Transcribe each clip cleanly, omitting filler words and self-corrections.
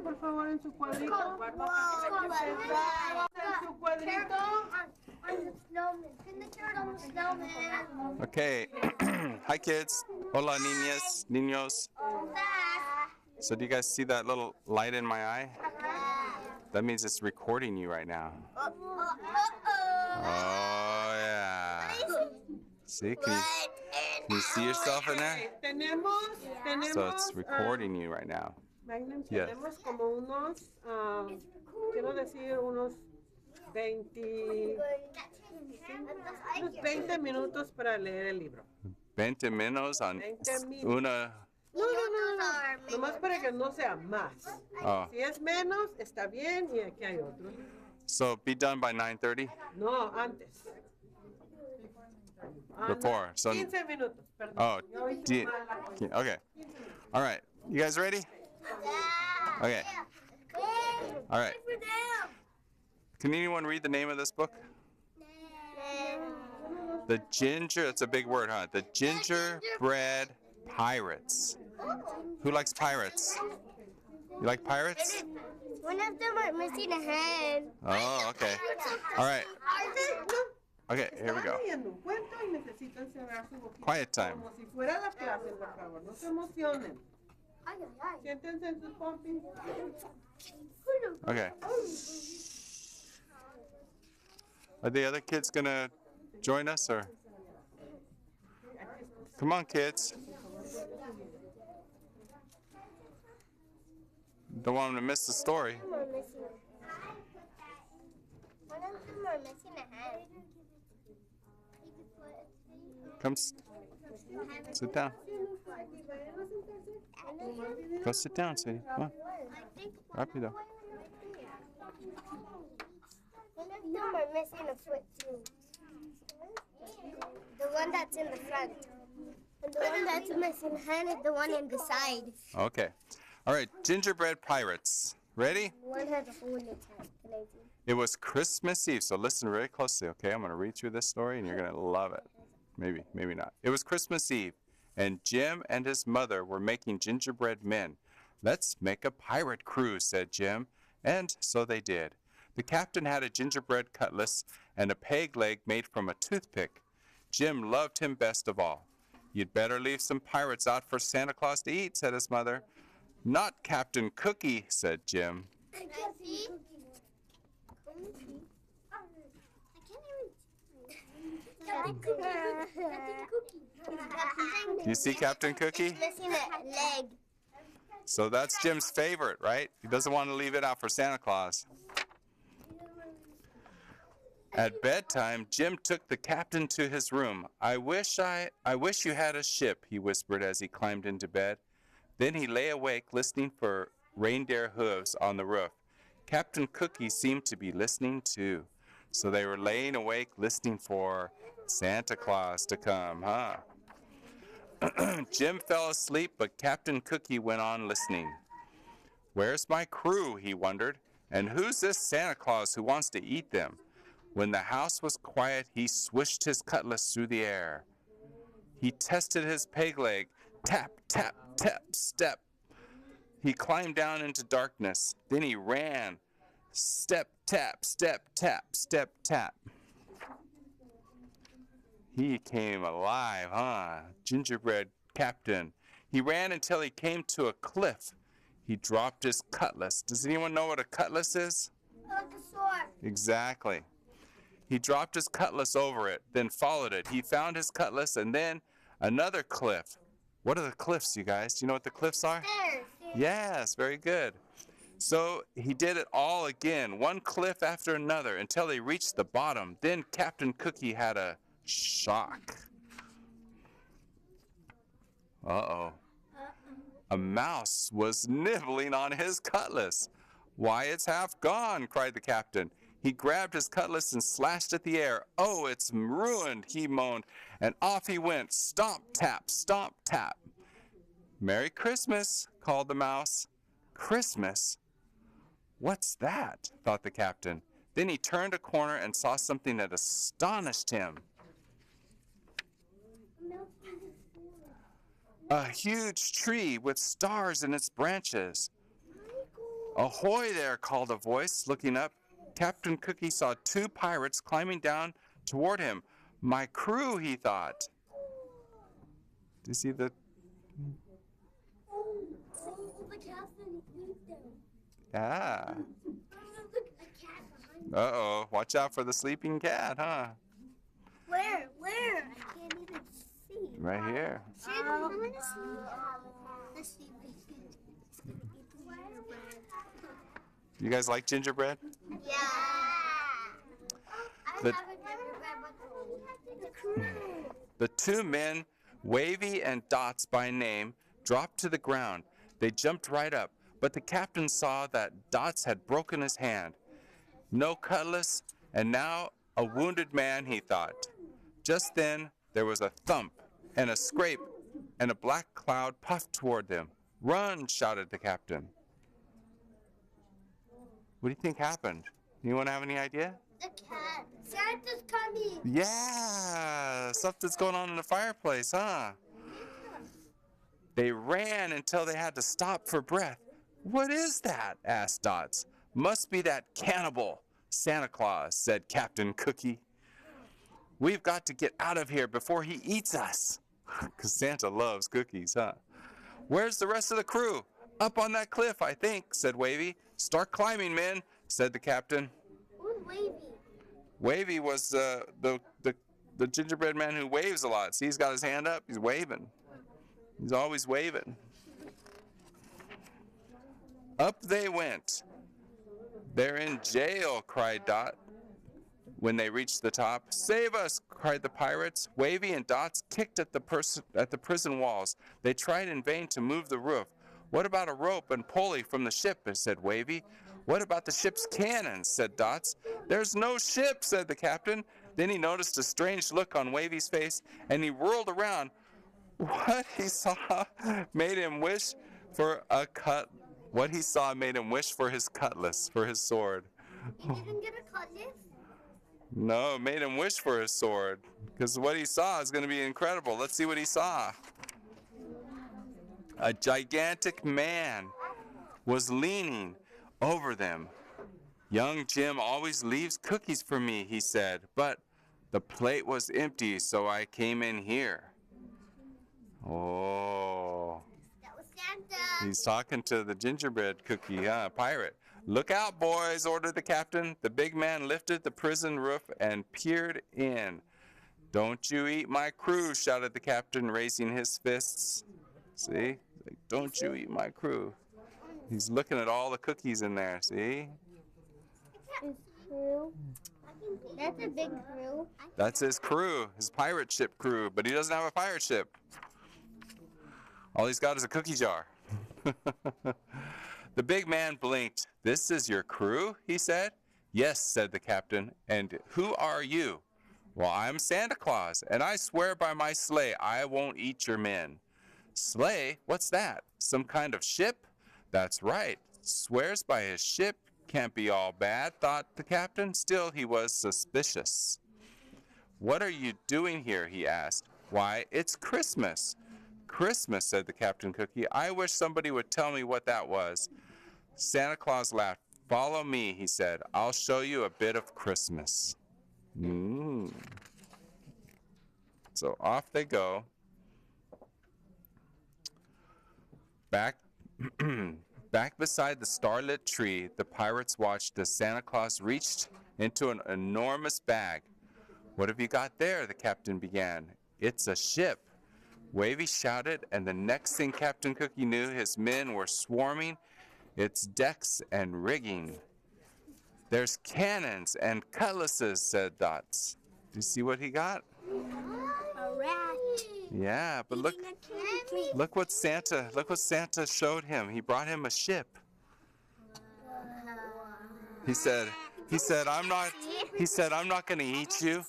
por favor, en su cuadrito. En su cuadrito. Okay. Hi, kids. Hola, niñas, niños. So, do you guys see that little light in my eye? That means it's recording you right now. Oh, yeah. See? Can you see yourself in there? So it's recording you right now. Magnum, Yes. tenemos como unos, quiero decir, unos 20 minutos para leer el libro. 20 minutos on 20 minutos. una. No. Nomás para que no sea más. Oh. Si es menos, está bien y aquí hay otro. So be done by 9:30? No, antes. Before. So, 15 minutos, perdón. oh, okay. All right. You guys ready? Okay. All right. Can anyone read the name of this book? The Ginger, it's a big word, huh? The Gingerbread Pirates. Who likes pirates? You like pirates? One of them are missing a hand. Oh, okay. All right. Okay, here we go. Quiet time. Como si fuera la clase, por favor. No se emocionen. Siéntense en sus pompis. Okay. Are the other kids gonna join us, or? Come on, kids. Don't want them to miss the story. One of them are missing a hand. Come sit down. Go sit down, sweetie. Come on. Rápido. One of them are missing a foot too. The one that's in the front. And the one that's missing a hand is the one in the side. Okay. All right, Gingerbread Pirates. Ready? One has a hole in its head. Can I see? It was Christmas Eve, so listen very closely, okay? I'm going to read through this story, and you're going to love it. Maybe, maybe not. It was Christmas Eve, and Jim and his mother were making gingerbread men. Let's make a pirate cruise, said Jim, and so they did. The captain had a gingerbread cutlass and a peg leg made from a toothpick. Jim loved him best of all. You'd better leave some pirates out for Santa Claus to eat, said his mother. Not Captain Cookie, said Jim. Can I see? Do you see Captain Cookie? He's missing a leg. So that's Jim's favorite, right? He doesn't want to leave it out for Santa Claus. At bedtime, Jim took the captain to his room. I wish you had a ship, he whispered as he climbed into bed. Then he lay awake listening for reindeer hooves on the roof. Captain Cookie seemed to be listening too. So they were laying awake listening for Santa Claus to come, huh? Jim fell asleep, but Captain Cookie went on listening. Where's my crew, he wondered, and who's this Santa Claus who wants to eat them? When the house was quiet, he swished his cutlass through the air. He tested his peg leg. Tap, tap, tap, step. He climbed down into darkness. Then he ran. Step, tap, step, tap, step, tap. He came alive, huh? Gingerbread captain. He ran until he came to a cliff. He dropped his cutlass. Does anyone know what a cutlass is? Like a sword. Exactly. He dropped his cutlass over it, then followed it. He found his cutlass and then another cliff. What are the cliffs, you guys? Do you know what the cliffs are? Stairs. Yes, very good. So he did it all again, one cliff after another, until he reached the bottom. Then Captain Cookie had a shock. Uh-oh. A mouse was nibbling on his cutlass. Why, it's half gone, cried the captain. He grabbed his cutlass and slashed at the air. Oh, it's ruined, he moaned, and off he went. Stomp, tap, stomp, tap. Merry Christmas, called the mouse. Christmas? What's that? Thought the captain. Then he turned a corner and saw something that astonished him. A huge tree with stars in its branches. Ahoy there, called a voice. Looking up, Captain Cookie saw 2 pirates climbing down toward him. My crew, he thought. Do you see the... Yeah. Uh-oh. Watch out for the sleeping cat, huh? Where? I can't even see. Right here. I'm gonna see. You guys like gingerbread? Yeah. The, the 2 men, Wavy and Dots by name, dropped to the ground. They jumped right up, but the captain saw that Dots had broken his hand. No cutlass, and now a wounded man, he thought. Just then, there was a thump and a scrape, and a black cloud puffed toward them. Run, shouted the captain. What do you think happened? Anyone have any idea? The cat. Santa's coming. Yeah, something's going on in the fireplace, huh? They ran until they had to stop for breath. What is that? Asked Dots. Must be that cannibal, Santa Claus, said Captain Cookie. We've got to get out of here before he eats us. Because Santa loves cookies, huh? Where's the rest of the crew? Up on that cliff, I think, said Wavy. Start climbing, men, said the captain. Who's Wavy? Wavy was the gingerbread man who waves a lot. See, he's got his hand up. He's waving. He's always waving. Up they went. They're in jail, cried Dot. When they reached the top, save us, cried the pirates. Wavy and Dots kicked at the prison walls. They tried in vain to move the roof. What about a rope and pulley from the ship, said Wavy. What about the ship's cannons, said Dots. There's no ship, said the captain. Then he noticed a strange look on Wavy's face, and he whirled around. What he saw made him wish for a cut. What he saw made him wish for his cutlass, for his sword. You didn't get a cutlass? No, it made him wish for his sword, because what he saw is going to be incredible. Let's see what he saw. A gigantic man was leaning over them. Young Jim always leaves cookies for me, he said, but the plate was empty, so I came in here. Oh. That was Santa. He's talking to the gingerbread cookie, pirate. Look out, boys, ordered the captain. The big man lifted the prison roof and peered in. Don't you eat my crew, shouted the captain, raising his fists. See? Like, don't you eat my crew. He's looking at all the cookies in there, see? That's a big crew. That's his crew, his pirate ship crew, but he doesn't have a pirate ship. All he's got is a cookie jar. The big man blinked. This is your crew, he said. Yes, said the captain. And who are you? Well, I'm Santa Claus, and I swear by my sleigh I won't eat your men. Sleigh? What's that? Some kind of ship? That's right. Swears by his ship. Can't be all bad, thought the captain. Still, he was suspicious. What are you doing here, he asked. Why, it's Christmas. Christmas, said the Captain Cookie. I wish somebody would tell me what that was. Santa Claus laughed. Follow me, he said. I'll show you a bit of Christmas. So off they go. Back beside the starlit tree, the pirates watched as Santa Claus reached into an enormous bag. What have you got there? The captain began. It's a ship. Wavy shouted, and the next thing Captain Cookie knew, his men were swarming its decks and rigging. There's cannons and cutlasses, said Dots. Do you see what he got? A rat. Yeah, but look what Santa showed him. He brought him a ship. He said, I'm not going to eat you.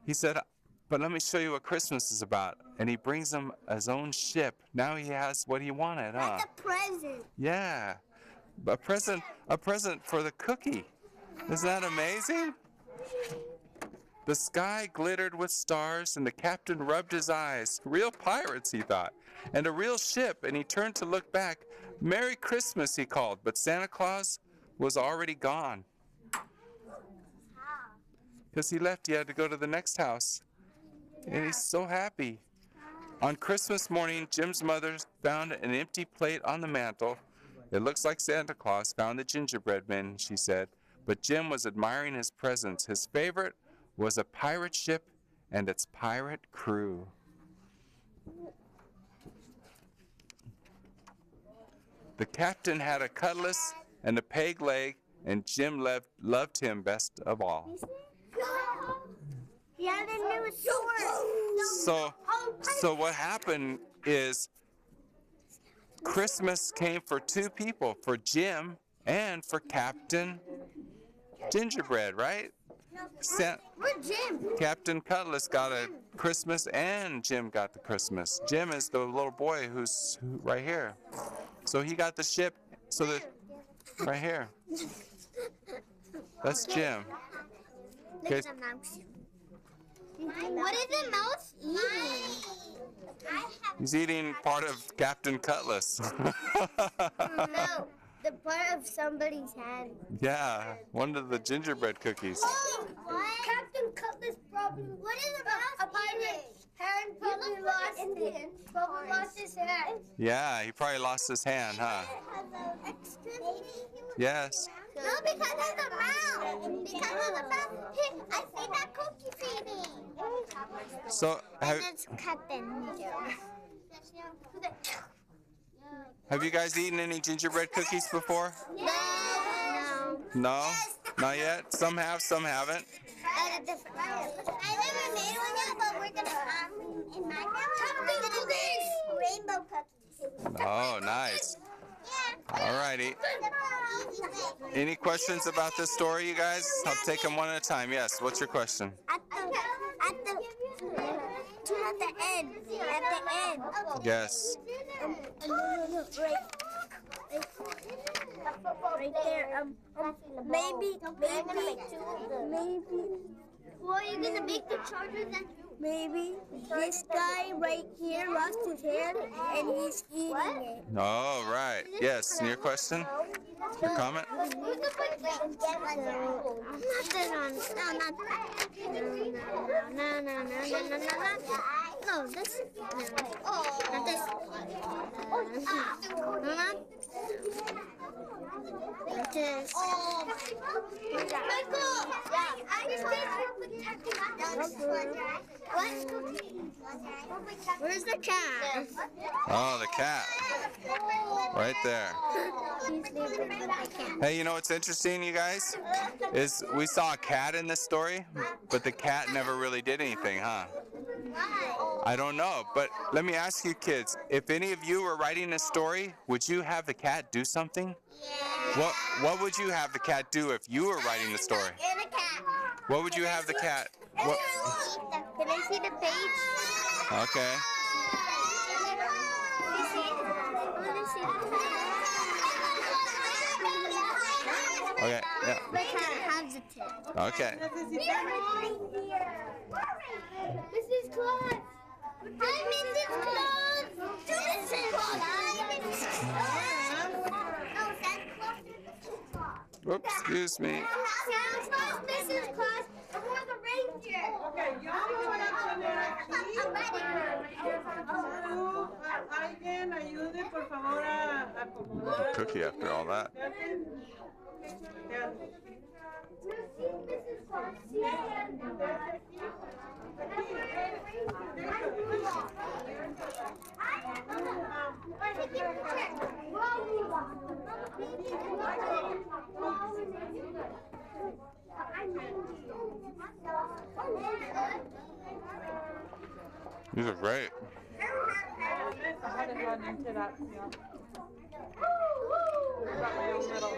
He said, but let me show you what Christmas is about. And he brings him his own ship. Now he has what he wanted, huh? That's a present. Yeah. A present for the cookie. Isn't that amazing? The sky glittered with stars, and the captain rubbed his eyes. Real pirates, he thought, and a real ship, and he turned to look back. Merry Christmas, he called, but Santa Claus was already gone. Because he left, he had to go to the next house. And he's so happy. On Christmas morning, Jim's mother found an empty plate on the mantle. It looks like Santa Claus found the gingerbread man, she said. But Jim was admiring his presents. His favorite was a pirate ship and its pirate crew. The captain had a cutlass and a peg leg, and Jim loved him best of all. He had a new sword. So what happened is Christmas came for two people, for Jim and for Captain Gingerbread, right? We're Jim. Captain Cutlass got a Christmas and Jim got the Christmas. Jim is the little boy who's right here. So he got the ship, so that right here. That's Jim. Look at the mouse. What is the mouse eating? He's eating part of Captain Cutlass. No, the part of somebody's hand. Yeah, one of the gingerbread cookies. Oh, Captain Cutlass probably. What is a mouse? A pirate. Hand probably lost his hand. Yeah, he probably lost his hand, huh? Yes. No, because of the mouse. Because of the mouse. Hey, I see that cookie feeding. So That's Captain. have you guys eaten any gingerbread cookies before? No. No? Not yet? Some have, some haven't. I never made one yet, but we're gonna in my rainbow cookies. Oh, nice. Alrighty. Any questions about this story, you guys? I'll take them one at a time. Yes, what's your question? At the end. Yes. Right there. Maybe. Well, you're gonna make the chargers and maybe this guy right here lost his hand and he's eating it. Oh, right. Yes, and your question? Your comment? Not this one. No, not that. No, this. Not this. Not this. Michael! Where's the cat? Oh, the cat. Right there. Hey, you know what's interesting, you guys? Is we saw a cat in this story, but the cat never really did anything, huh? I don't know, but let me ask you kids, if any of you were writing a story, would you have the cat do something? What would you have the cat do if you were writing the story? And a cat. What would you have the cat? What? Can I see the page? Okay. Okay. Yeah. The cat has a tail. Okay. Mrs. Claus! Hi, Mrs. Claus! Mrs. Claus! Whoops, excuse me. Santa Claus, Mrs. Claus, and we're the reindeer. Ok, yo voy a poner aquí. Alguien ayude, por favor, a acomodar. Cookie after all that. Mrs. Claus, These are great. I had to run into that. Yeah. I got my own little.